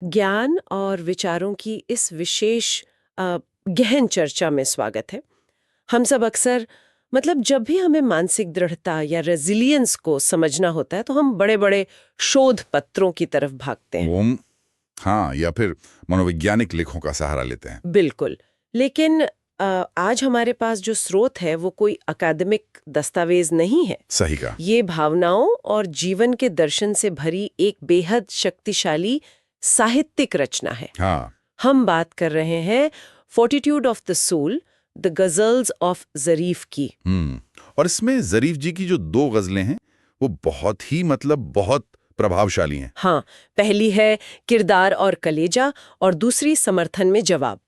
ज्ञान और विचारों की इस विशेष गहन चर्चा में स्वागत है। हम सब अक्सर जब भी हमें मानसिक दृढ़ता या रेजिलियंस को समझना होता है तो हम बड़े-बड़े शोध पत्रों की तरफ भागते हैं। हाँ, या फिर मनोवैज्ञानिक लेखों का सहारा लेते हैं। बिल्कुल। लेकिन आज हमारे पास जो स्रोत है वो कोई अकादमिक दस्तावेज नहीं है। सही कहा। ये भावनाओं और जीवन के दर्शन से भरी एक बेहद शक्तिशाली साहित्यिक रचना है। हाँ। हम बात कर रहे हैं fortitude of the soul, the ghazals of Zarif की। और इसमें जरीफ जी की जो 2 गजलें हैं वो बहुत ही बहुत प्रभावशाली हैं। हाँ, पहली है किरदार और कलेजा और दूसरी समर्थन में जवाब।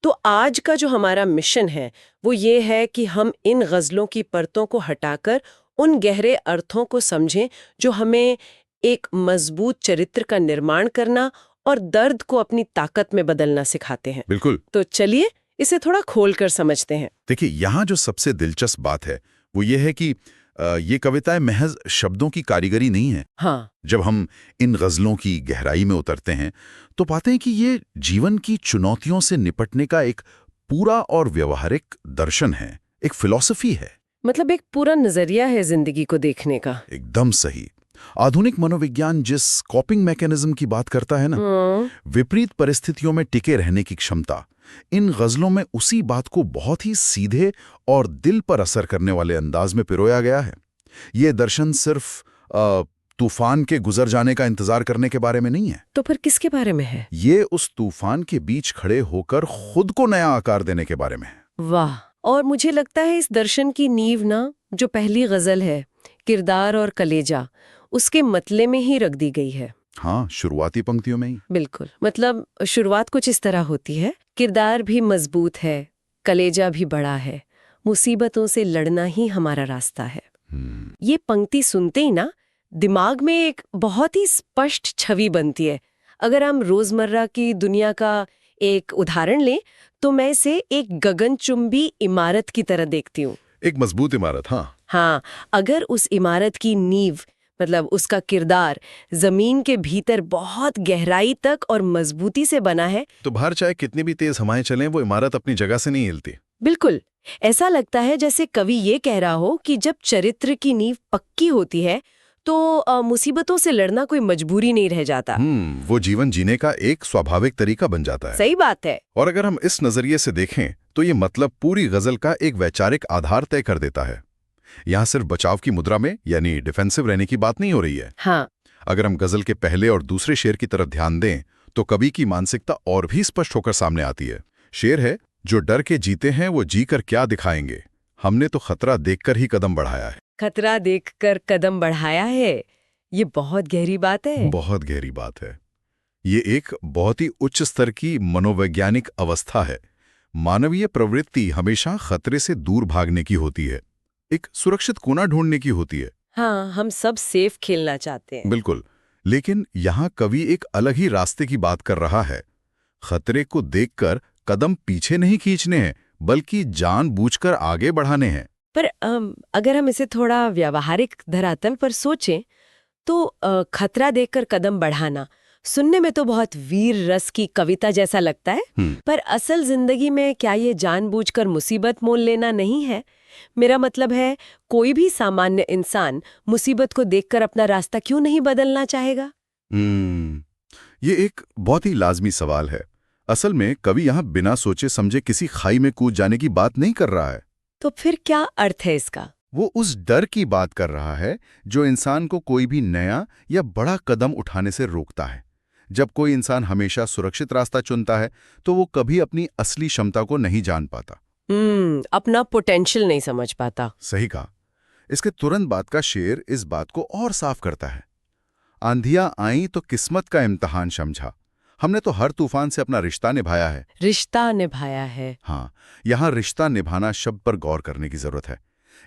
तो आज का जो हमारा मिशन है वो ये है कि हम इन गजलों की परतों को हटाकर उन गहरे अर्थों को समझें जो हमें एक मजबूत चरित्र का निर्माण करना और दर्द को अपनी ताकत में बदलना सिखाते हैं। बिल्कुल। तो चलिए इसे थोड़ा खोलकर समझते हैं। देखिए, यहाँ जो सबसे दिलचस्प बात है वो ये है कि ये कविताएं महज शब्दों की कारीगरी नहीं है। हाँ। जब हम इन गजलों की गहराई में उतरते हैं तो पाते हैं कि ये जीवन की चुनौतियों से निपटने का एक पूरा और व्यवहारिक दर्शन है, एक फिलॉसफी है। एक पूरा नजरिया है जिंदगी को देखने का। एकदम सही। आधुनिक मनोविज्ञान जिस कॉपिंग मैकेनिज्म की बात करता है ना, विपरीत परिस्थितियों में टिके रहने की क्षमता, इन गजलों में उसी बात को बहुत ही सीधे और दिल पर असर करने वाले अंदाज में पिरोया गया है। ये दर्शन सिर्फ तूफान के गुजर जाने का इंतजार करने के बारे में नहीं है। तो फिर किसके बारे में है? ये उस तूफान के बीच खड़े होकर खुद को नया आकार देने के बारे में है। वाह। और मुझे लगता है इस दर्शन की नींव ना, जो पहली गजल है किरदार और कलेजा, उसके मतले में ही रख दी गई है। हाँ, शुरुआती पंक्तियों में ही। बिल्कुल। शुरुआत कुछ इस तरह होती है, किरदार भी मजबूत है, कलेजा भी बड़ा है, मुसीबतों से लड़ना ही हमारा रास्ता है। ये पंक्ति सुनते ही ना दिमाग में एक बहुत ही स्पष्ट छवि बनती है। अगर हम रोजमर्रा की दुनिया का एक उदाहरण लें तो मैं इसे एक गगनचुंबी इमारत की तरह देखती हूँ। एक मजबूत इमारत। हाँ, अगर उस इमारत की नींव उसका किरदार जमीन के भीतर बहुत गहराई तक और मजबूती से बना है तो बाहर चाहे कितनी भी तेज हवाएं चलें वो इमारत अपनी जगह से नहीं हिलती। बिल्कुल। ऐसा लगता है जैसे कवि ये कह रहा हो कि जब चरित्र की नींव पक्की होती है तो मुसीबतों से लड़ना कोई मजबूरी नहीं रह जाता। वो जीवन जीने का एक स्वाभाविक तरीका बन जाता है। सही बात है। और अगर हम इस नजरिए से देखें तो ये पूरी गजल का एक वैचारिक आधार तय कर देता है। यहाँ सिर्फ बचाव की मुद्रा में यानी डिफेंसिव रहने की बात नहीं हो रही है। हाँ। अगर हम गजल के पहले और दूसरे शेर की तरफ ध्यान दें तो कवि की मानसिकता और भी स्पष्ट होकर सामने आती है। शेर है, जो डर के जीते हैं वो जीकर क्या दिखाएंगे, हमने तो खतरा देखकर ही कदम बढ़ाया है। खतरा देखकर कदम बढ़ाया है, ये बहुत गहरी बात है। बहुत गहरी बात है। ये एक बहुत ही उच्च स्तर की मनोवैज्ञानिक अवस्था है। मानवीय प्रवृत्ति हमेशा खतरे से दूर भागने की होती है, एक सुरक्षित कोना ढूंढने की होती है। हाँ, हम सब सेफ खेलना चाहते हैं। बिल्कुल। लेकिन यहाँ कवि एक अलग ही रास्ते की बात कर रहा है। खतरे को देखकर कदम पीछे नहीं खींचने हैं बल्कि जानबूझकर आगे बढ़ाने हैं। पर अगर हम इसे थोड़ा व्यावहारिक धरातल पर सोचें तो खतरा देखकर कदम बढ़ाना सुनने में तो बहुत वीर रस की कविता जैसा लगता है, पर असल जिंदगी में क्या ये जानबूझकर मुसीबत मोल लेना नहीं है? मेरा मतलब है, कोई भी सामान्य इंसान मुसीबत को देखकर अपना रास्ता क्यों नहीं बदलना चाहेगा? ये एक बहुत ही लाजमी सवाल है। असल में कवि यहाँ बिना सोचे समझे किसी खाई में कूद जाने की बात नहीं कर रहा है। तो फिर क्या अर्थ है इसका? वो उस डर की बात कर रहा है जो इंसान को कोई भी नया या बड़ा कदम उठाने से रोकता है। जब कोई इंसान हमेशा सुरक्षित रास्ता चुनता है तो वो कभी अपनी असली क्षमता को नहीं जान पाता। अपना पोटेंशियल नहीं समझ पाता। सही कहा। इसके तुरंत बाद का शेर इस बात को और साफ करता है। आंधियां आई तो किस्मत का इम्तिहान समझा, हमने तो हर तूफान से अपना रिश्ता निभाया है। रिश्ता निभाया है। हाँ, यहाँ रिश्ता निभाना शब्द पर गौर करने की जरूरत है।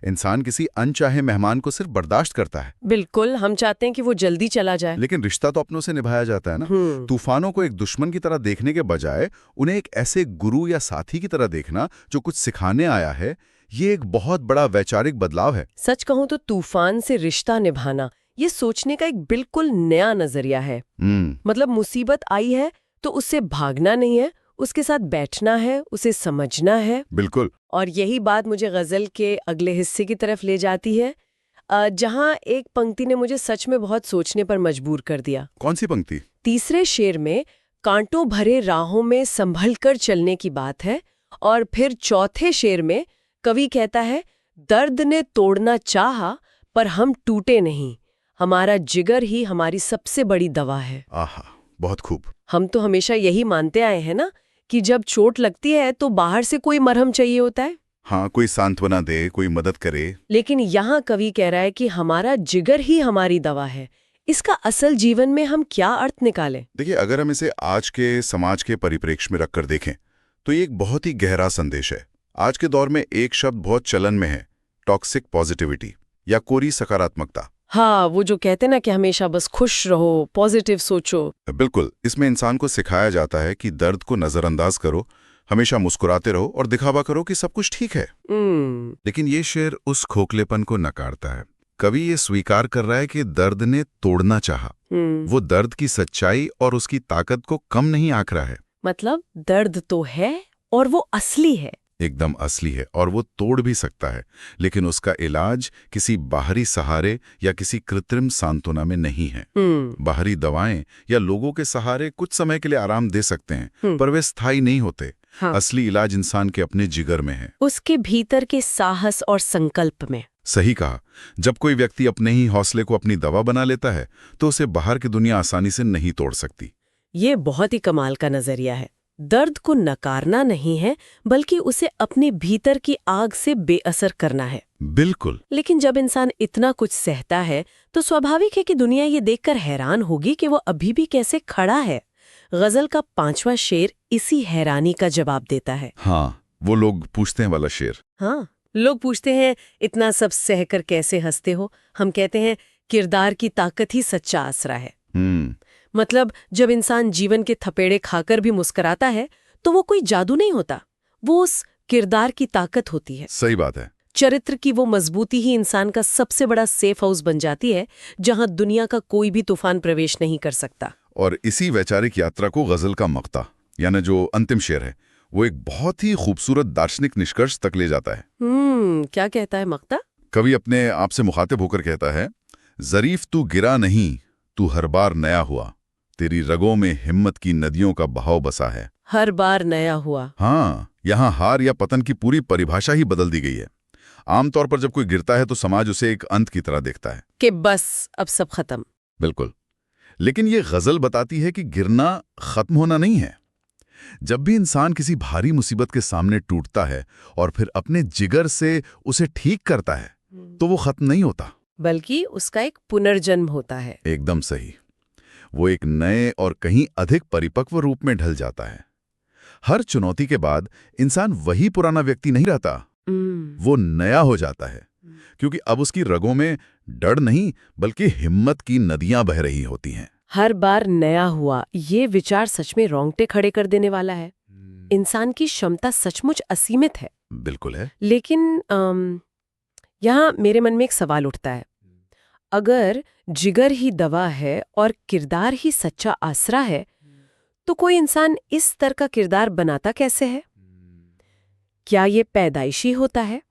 इंसान किसी अनचाहे मेहमान को सिर्फ बर्दाश्त करता है। बिल्कुल, हम चाहते हैं कि वो जल्दी चला जाए, लेकिन रिश्ता तो अपनों से निभाया जाता है ना। तूफानों को एक दुश्मन की तरह देखने के बजाय उन्हें एक ऐसे गुरु या साथी की तरह देखना जो कुछ सिखाने आया है, ये एक बहुत बड़ा वैचारिक बदलाव है। सच कहूं तो तूफान से रिश्ता निभाना ये सोचने का एक बिल्कुल नया नजरिया है। मतलब मुसीबत आई है तो उससे भागना नहीं है, उसके साथ बैठना है, उसे समझना है। बिल्कुल। और यही बात मुझे गजल के अगले हिस्से की तरफ ले जाती है, जहां एक पंक्ति ने मुझे सच में बहुत सोचने पर मजबूर कर दिया। कौन सी पंक्ति? तीसरे शेर में कांटों भरे राहों में संभल कर चलने की बात है, और फिर चौथे शेर में कवि कहता है, दर्द ने तोड़ना चाहा पर हम टूटे नहीं, हमारा जिगर ही हमारी सबसे बड़ी दवा है। आहा, बहुत खूब। हम तो हमेशा यही मानते आए हैं ना कि जब चोट लगती है तो बाहर से कोई मरहम चाहिए होता है। हाँ, कोई सांत्वना दे, कोई मदद करे। लेकिन यहाँ कवि कह रहा है कि हमारा जिगर ही हमारी दवा है। इसका असल जीवन में हम क्या अर्थ निकालें? देखिए, अगर हम इसे आज के समाज के परिप्रेक्ष्य में रखकर देखें तो ये एक बहुत ही गहरा संदेश है। आज के दौर में एक शब्द बहुत चलन में है, टॉक्सिक पॉजिटिविटी या कोरी सकारात्मकता। हाँ, वो जो कहते ना कि हमेशा बस खुश रहो, पॉजिटिव सोचो। बिल्कुल। इसमें इंसान को सिखाया जाता है कि दर्द को नजरअंदाज करो, हमेशा मुस्कुराते रहो और दिखावा करो कि सब कुछ ठीक है। लेकिन ये शेर उस खोखलेपन को नकारता है। कवि ये स्वीकार कर रहा है कि दर्द ने तोड़ना चाहा। वो दर्द की सच्चाई और उसकी ताकत को कम नहीं आंक रहा है। मतलब दर्द तो है और वो असली है। एकदम असली है और वो तोड़ भी सकता है, लेकिन उसका इलाज किसी बाहरी सहारे या किसी कृत्रिम सांत्वना में नहीं है। बाहरी दवाएं या लोगों के सहारे कुछ समय के लिए आराम दे सकते हैं, पर वे स्थायी नहीं होते। हाँ। असली इलाज इंसान के अपने जिगर में है, उसके भीतर के साहस और संकल्प में। सही कहा। जब कोई व्यक्ति अपने ही हौसले को अपनी दवा बना लेता है तो उसे बाहर की दुनिया आसानी से नहीं तोड़ सकती। ये बहुत ही कमाल का नजरिया है। दर्द को नकारना नहीं है, बल्कि उसे अपने भीतर की आग से बेअसर करना है। बिल्कुल। लेकिन जब इंसान इतना कुछ सहता है तो स्वाभाविक है कि दुनिया ये देखकर हैरान होगी कि वो अभी भी कैसे खड़ा है। गजल का 5वां शेर इसी हैरानी का जवाब देता है। हाँ, वो लोग पूछते हैं वाला शेर। हाँ, लोग पूछते हैं इतना सब सहकर कैसे हंसते हो। हम कहते हैं किरदार की ताकत ही सच्चा आसरा है। मतलब जब इंसान जीवन के थपेड़े खाकर भी मुस्कुराता है तो वो कोई जादू नहीं होता, वो उस किरदार की ताकत होती है। सही बात है। चरित्र की वो मजबूती ही इंसान का सबसे बड़ा सेफ हाउस बन जाती है, जहां दुनिया का कोई भी तूफान प्रवेश नहीं कर सकता। और इसी वैचारिक यात्रा को गजल का मक्ता, यानी जो अंतिम शेर है, वो एक बहुत ही खूबसूरत दार्शनिक निष्कर्ष तक ले जाता है। क्या कहता है मक्ता? कवि अपने आप से मुखातिब होकर कहता है, जरीफ तू गिरा नहीं, तू हर बार नया हुआ, तेरी रगों में हिम्मत की नदियों का बहाव बसा है। हर बार नया हुआ। हाँ, यहाँ हार या पतन की पूरी परिभाषा ही बदल दी गई है। आमतौर पर जब कोई गिरता है तो समाज उसे एक अंत की तरह देखता है कि बस अब सब खत्म। बिल्कुल। लेकिन ये गजल बताती है कि गिरना खत्म होना नहीं है। जब भी इंसान किसी भारी मुसीबत के सामने टूटता है और फिर अपने जिगर से उसे ठीक करता है तो वो खत्म नहीं होता, बल्कि उसका एक पुनर्जन्म होता है। एकदम सही। वो एक नए और कहीं अधिक परिपक्व रूप में ढल जाता है। हर चुनौती के बाद इंसान वही पुराना व्यक्ति नहीं रहता, वो नया हो जाता है, क्योंकि अब उसकी रगों में डर नहीं बल्कि हिम्मत की नदियां बह रही होती हैं। हर बार नया हुआ, ये विचार सच में रोंगटे खड़े कर देने वाला है। इंसान की क्षमता सचमुच असीमित है। बिल्कुल है। लेकिन यहाँ मेरे मन में एक सवाल उठता है, अगर जिगर ही दवा है और किरदार ही सच्चा आसरा है, तो कोई इंसान इस स्तर का किरदार बनाता कैसे है? क्या ये पैदाइशी होता है?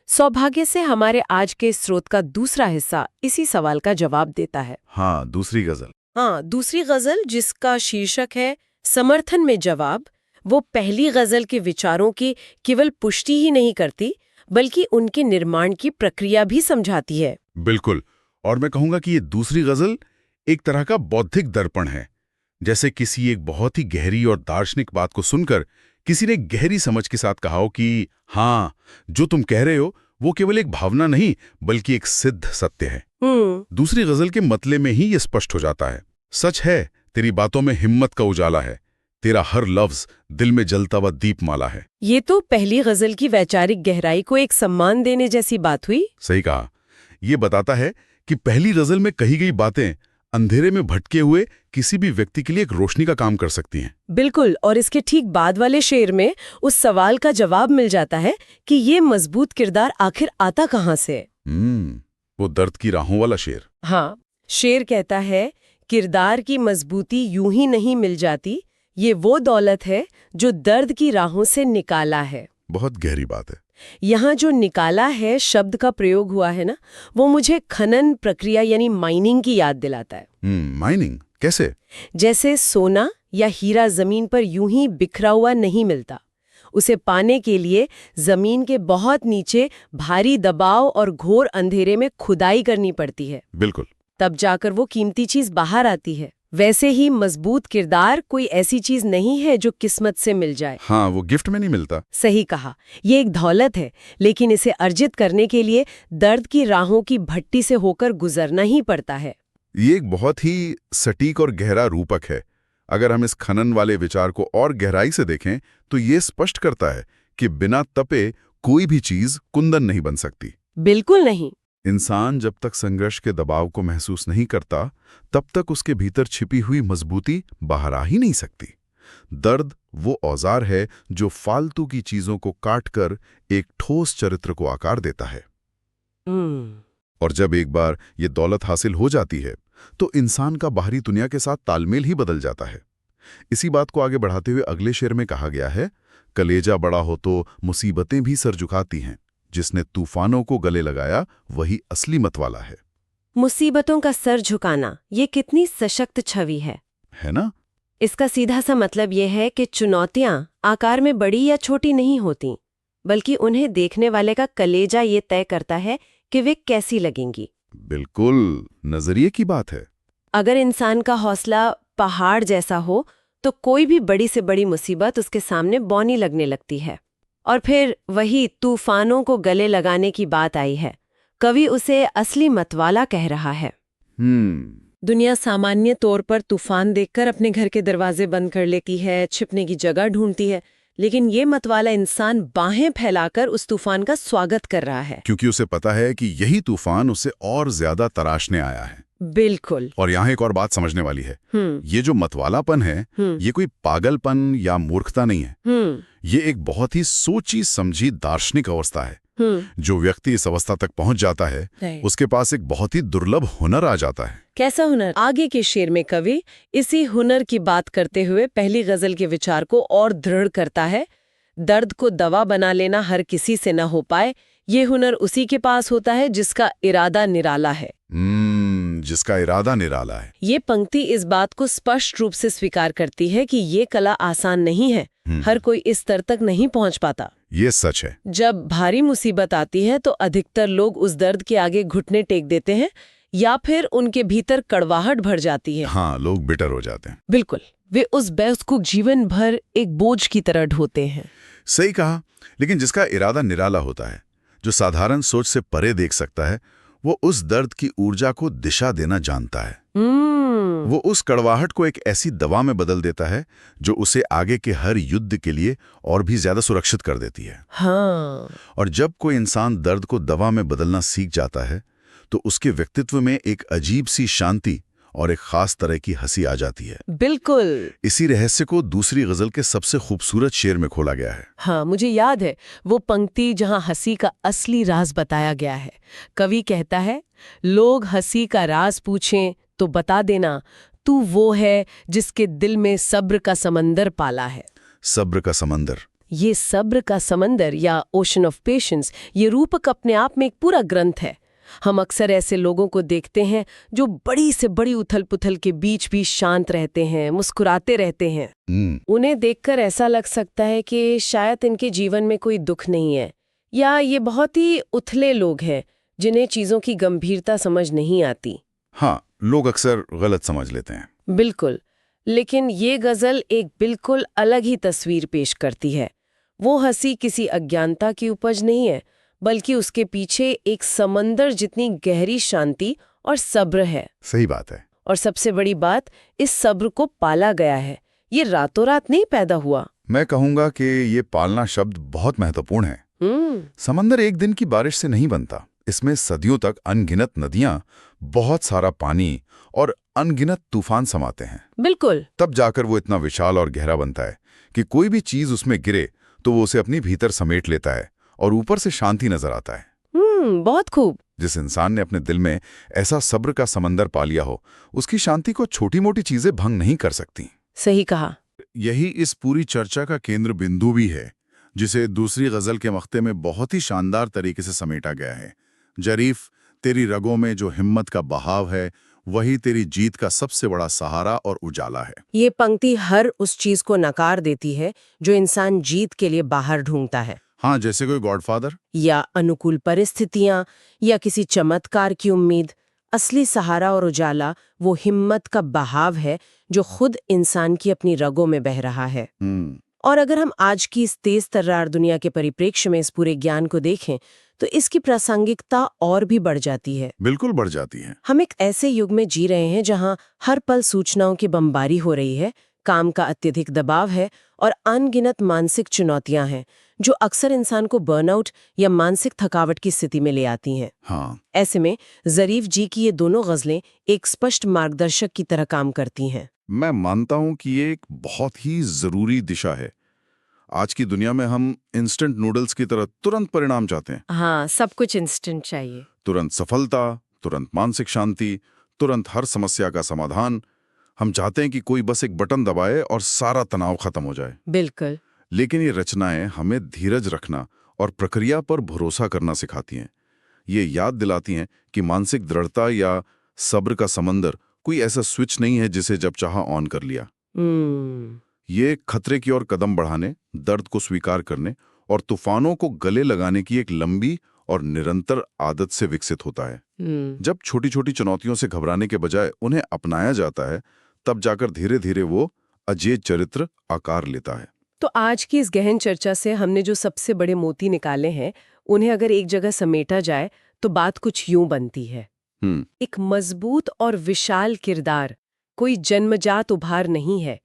सौभाग्य से हमारे आज के स्रोत का दूसरा हिस्सा इसी सवाल का जवाब देता है। हाँ, दूसरी गजल। हाँ, दूसरी गजल जिसका शीर्षक है समर्थन में जवाब, वो पहली गजल के विचारों की केवल पुष्टि ही नहीं करती, बल्कि उनके निर्माण की प्रक्रिया भी समझाती है। बिल्कुल। और मैं कहूंगा कि ये दूसरी गजल एक तरह का बौद्धिक दर्पण है। जैसे किसी एक बहुत ही गहरी और दार्शनिक बात को सुनकर किसी ने गहरी समझ के साथ कहा हो कि हाँ, जो तुम कह रहे हो वो केवल एक भावना नहीं बल्कि एक सिद्ध सत्य है। दूसरी गजल के मतले में ही ये स्पष्ट हो जाता है। सच है, तेरी बातों में हिम्मत का उजाला है, तेरा हर लफ्ज दिल में जलता हुआ दीपमाला है। ये तो पहली गजल की वैचारिक गहराई को एक सम्मान देने जैसी बात हुई। सही कहा। ये बताता है कि पहली गजल में कही गई बातें अंधेरे में भटके हुए किसी भी व्यक्ति के लिए एक रोशनी का काम कर सकती हैं। बिल्कुल। और इसके ठीक बाद वाले शेर में उस सवाल का जवाब मिल जाता है कि ये मजबूत किरदार आखिर आता कहाँ से। वो दर्द की राहों वाला शेर। हाँ, शेर कहता है, किरदार की मजबूती यूं ही नहीं मिल जाती, ये वो दौलत है जो दर्द की राहों से निकाला है। बहुत गहरी बात है। यहाँ जो निकाला है शब्द का प्रयोग हुआ है ना, वो मुझे खनन प्रक्रिया यानी माइनिंग की याद दिलाता है। माइनिंग कैसे? जैसे सोना या हीरा जमीन पर यूं ही बिखरा हुआ नहीं मिलता। उसे पाने के लिए जमीन के बहुत नीचे भारी दबाव और घोर अंधेरे में खुदाई करनी पड़ती है। बिल्कुल। तब जाकर वो कीमती चीज बाहर आती है। वैसे ही मजबूत किरदार कोई ऐसी चीज नहीं है जो किस्मत से मिल जाए। हाँ, वो गिफ्ट में नहीं मिलता। सही कहा, ये एक दौलत है, लेकिन इसे अर्जित करने के लिए दर्द की राहों की भट्टी से होकर गुजरना ही पड़ता है। ये एक बहुत ही सटीक और गहरा रूपक है। अगर हम इस खनन वाले विचार को और गहराई से देखें तो ये स्पष्ट करता है कि बिना तपे कोई भी चीज कुंदन नहीं बन सकती। बिल्कुल नहीं। इंसान जब तक संघर्ष के दबाव को महसूस नहीं करता, तब तक उसके भीतर छिपी हुई मजबूती बाहर आ ही नहीं सकती। दर्द वो औजार है जो फालतू की चीजों को काटकर एक ठोस चरित्र को आकार देता है। और जब एक बार ये दौलत हासिल हो जाती है, तो इंसान का बाहरी दुनिया के साथ तालमेल ही बदल जाता है। इसी बात को आगे बढ़ाते हुए अगले शेर में कहा गया है, कलेजा बड़ा हो तो मुसीबतें भी सर झुकाती हैं, जिसने तूफानों को गले लगाया वही असली मतवाला है। मुसीबतों का सर झुकाना, ये कितनी सशक्त छवि है ना? इसका सीधा सा मतलब ये है कि चुनौतियां आकार में बड़ी या छोटी नहीं होती, बल्कि उन्हें देखने वाले का कलेजा ये तय करता है कि वे कैसी लगेंगी। बिल्कुल नजरिए की बात है। अगर इंसान का हौसला पहाड़ जैसा हो तो कोई भी बड़ी से बड़ी मुसीबत उसके सामने बौनी लगने लगती है। और फिर वही तूफानों को गले लगाने की बात आई है। कवि उसे असली मतवाला कह रहा है। दुनिया सामान्य तौर पर तूफान देखकर अपने घर के दरवाजे बंद कर लेती है, छिपने की जगह ढूंढती है, लेकिन ये मतवाला इंसान बाहें फैलाकर उस तूफान का स्वागत कर रहा है, क्योंकि उसे पता है कि यही तूफान उसे और ज्यादा तराशने आया है। बिल्कुल। और यहाँ एक और बात समझने वाली है। ये जो मतवालापन है, ये कोई पागलपन या मूर्खता नहीं है। ये एक बहुत ही सोची समझी दार्शनिक अवस्था है। जो व्यक्ति इस अवस्था तक पहुंच जाता है, उसके पास एक बहुत ही दुर्लभ हुनर आ जाता है। कैसा हुनर? आगे के शेर में कवि इसी हुनर की बात करते हुए पहली गजल के विचार को और दृढ़ करता है। दर्द को दवा बना लेना हर किसी से न हो पाए, ये हुनर उसी के पास होता है जिसका इरादा निराला है। जिसका इरादा निराला है। ये पंक्ति इस बात को स्पष्ट रूप से स्वीकार करती है कि ये कला आसान नहीं है। हर कोई इस स्तर तक नहीं पहुंच पाता। ये सच है। जब भारी मुसीबत आती है तो अधिकतर लोग उस दर्द के आगे घुटने टेक देते हैं या फिर उनके भीतर कड़वाहट भर जाती है। हाँ, लोग बिटर हो जाते हैं। बिल्कुल, वे उस बैस को जीवन भर एक बोझ की तरह ढोते हैं। सही कहा। लेकिन जिसका इरादा निराला होता है, जो साधारण सोच से परे देख सकता है, वो उस दर्द की ऊर्जा को दिशा देना जानता है। वो उस कड़वाहट को एक ऐसी दवा में बदल देता है जो उसे आगे के हर युद्ध के लिए और भी ज्यादा सुरक्षित कर देती है। हाँ। और जब कोई इंसान दर्द को दवा में बदलना सीख जाता है, तो उसके व्यक्तित्व में एक अजीब सी शांति और एक खास तरह की हंसी आ जाती है। बिल्कुल। इसी रहस्य को दूसरी गजल के सबसे खूबसूरत शेर में खोला गया है। हाँ, मुझे याद है वो पंक्ति जहाँ हंसी का असली राज बताया गया है। कवि कहता है, लोग हंसी का राज पूछें तो बता देना, तू वो है जिसके दिल में सब्र का समंदर पाला है। सब्र का समंदर। ये सब्र का समंदर या ओशन ऑफ पेशेंस, ये रूपक अपने आप में एक पूरा ग्रंथ है। हम अक्सर ऐसे लोगों को देखते हैं जो बड़ी से बड़ी उथल पुथल के बीच भी शांत रहते हैं, मुस्कुराते रहते हैं। उन्हें देखकर ऐसा लग सकता है कि शायद इनके जीवन में कोई दुख नहीं है, या ये बहुत ही उथले लोग हैं जिन्हें चीजों की गंभीरता समझ नहीं आती। हाँ, लोग अक्सर गलत समझ लेते हैं। बिल्कुल। लेकिन ये गजल एक बिल्कुल अलग ही तस्वीर पेश करती है। वो हंसी किसी अज्ञानता की उपज नहीं है, बल्कि उसके पीछे एक समंदर जितनी गहरी शांति और सब्र है। सही बात है। और सबसे बड़ी बात, इस सब्र को पाला गया है। ये रातों रात नहीं पैदा हुआ। मैं कहूंगा कि ये पालना शब्द बहुत महत्वपूर्ण है। समंदर एक दिन की बारिश से नहीं बनता। इसमें सदियों तक अनगिनत नदियां, बहुत सारा पानी और अनगिनत तूफान समाते हैं। बिल्कुल। तब जाकर वो इतना विशाल और गहरा बनता है कि कोई भी चीज उसमें गिरे तो वो उसे अपनी भीतर समेट लेता है और ऊपर से शांति नजर आता है। बहुत खूब। जिस इंसान ने अपने दिल में ऐसा सब्र का समंदर पा लिया हो, उसकी शांति को छोटी मोटी चीजें भंग नहीं कर सकती। सही कहा। यही इस पूरी चर्चा का केंद्र बिंदु भी है, जिसे दूसरी गजल के मख्ते में बहुत ही शानदार तरीके से समेटा गया है। जरीफ, तेरी रगों में जो हिम्मत का बहाव है, वही तेरी जीत का सबसे बड़ा सहारा और उजाला है। ये पंक्ति हर उस चीज को नकार देती है जो इंसान जीत के लिए बाहर ढूंढता है। हाँ, जैसे कोई गॉडफादर या अनुकूल परिस्थितियां या किसी चमत्कार की उम्मीद। असली सहारा और उजाला वो हिम्मत का बहाव है जो खुद इंसान की अपनी रगों में बह रहा है। और अगर हम आज की इस तेज तर्रार दुनिया के परिप्रेक्ष्य में इस पूरे ज्ञान को देखें तो इसकी प्रासंगिकता और भी बढ़ जाती है। बिल्कुल बढ़ जाती है। हम एक ऐसे युग में जी रहे हैं जहां हर पल सूचनाओं की बमबारी हो रही है, काम का अत्यधिक दबाव है और अनगिनत मानसिक चुनौतियां हैं जो अक्सर इंसान को बर्नआउट या मानसिक थकावट की स्थिति में ले आती हैं। हाँ। ऐसे में जरीफ जी की ये दोनों गजलें एक स्पष्ट मार्गदर्शक की तरह काम करती हैं। मैं मानता हूं कि ये एक बहुत ही जरूरी दिशा है। आज की दुनिया में हम इंस्टेंट नूडल्स की तरह तुरंत परिणाम चाहते हैं। हाँ, सब कुछ इंस्टेंट चाहिए। तुरंत सफलता, तुरंत मानसिक शांति, तुरंत हर समस्या का समाधान। हम चाहते हैं कि कोई बस एक बटन दबाए और सारा तनाव खत्म हो जाए। बिल्कुल। लेकिन ये रचनाएं हमें धीरज रखना और प्रक्रिया पर भरोसा करना सिखाती हैं। ये याद दिलाती हैं कि मानसिक दृढ़ता या सब्र का समंदर कोई ऐसा स्विच नहीं है जिसे जब चाहा ऑन कर लिया। ये खतरे की ओर कदम बढ़ाने, दर्द को स्वीकार करने और तूफानों को गले लगाने की एक लंबी और निरंतर आदत से विकसित होता है। जब छोटी छोटी चुनौतियों से घबराने के बजाय उन्हें अपनाया जाता है, तब जाकर धीरे धीरे वो अजेय चरित्र आकार लेता है। तो आज की इस गहन चर्चा से हमने जो सबसे बड़े मोती निकाले हैं, उन्हें अगर एक जगह समेटा जाए तो बात कुछ यूं बनती है। एक मजबूत और विशाल किरदार कोई जन्मजात उपहार नहीं है।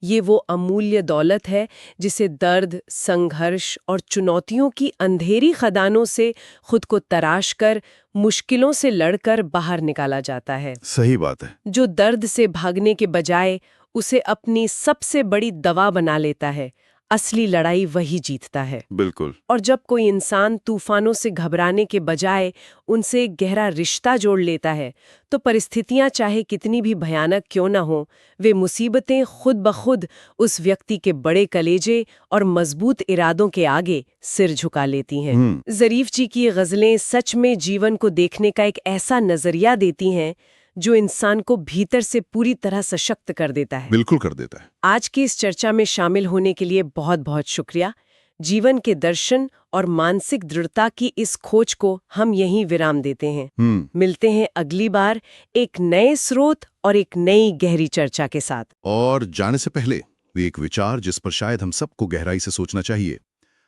ये वो अमूल्य दौलत है जिसे दर्द, संघर्ष और चुनौतियों की अंधेरी खदानों से खुद को तराश कर, मुश्किलों से लड़कर बाहर निकाला जाता है। सही बात है। जो दर्द से भागने के बजाय उसे अपनी सबसे बड़ी दवा बना लेता है, असली लड़ाई वही जीतता है। बिल्कुल। और जब कोई इंसान तूफानों से घबराने के बजाय उनसे एक गहरा रिश्ता जोड़ लेता है, तो परिस्थितियां चाहे कितनी भी भयानक क्यों न हो, वे मुसीबतें खुद ब खुद उस व्यक्ति के बड़े कलेजे और मजबूत इरादों के आगे सिर झुका लेती हैं। जरीफ जी की ये गजलें सच में जीवन को देखने का एक ऐसा नजरिया देती हैं जो इंसान को भीतर से पूरी तरह सशक्त कर देता है। बिल्कुल कर देता है। आज की इस चर्चा में शामिल होने के लिए बहुत बहुत शुक्रिया। जीवन के दर्शन और मानसिक दृढ़ता की इस खोज को हम यहीं विराम देते हैं। मिलते हैं अगली बार एक नए स्रोत और एक नई गहरी चर्चा के साथ। और जाने से पहले एक विचार जिस पर शायद हम सबको गहराई से सोचना चाहिए।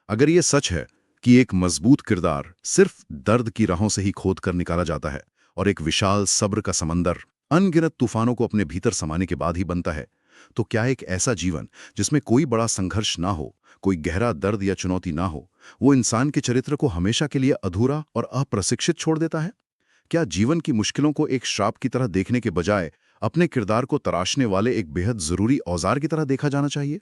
अगर ये सच है कि एक मजबूत किरदार सिर्फ दर्द की राहों से ही खोद कर निकाला जाता है और एक विशाल सब्र का समंदर अनगिनत तूफानों को अपने भीतर समाने के बाद ही बनता है, तो क्या एक ऐसा जीवन जिसमें कोई बड़ा संघर्ष ना हो, कोई गहरा दर्द या चुनौती ना हो, वो इंसान के चरित्र को हमेशा के लिए अधूरा और अप्रशिक्षित छोड़ देता है? क्या जीवन की मुश्किलों को एक श्राप की तरह देखने के बजाय अपने किरदार को तराशने वाले एक बेहद जरूरी औजार की तरह देखा जाना चाहिए?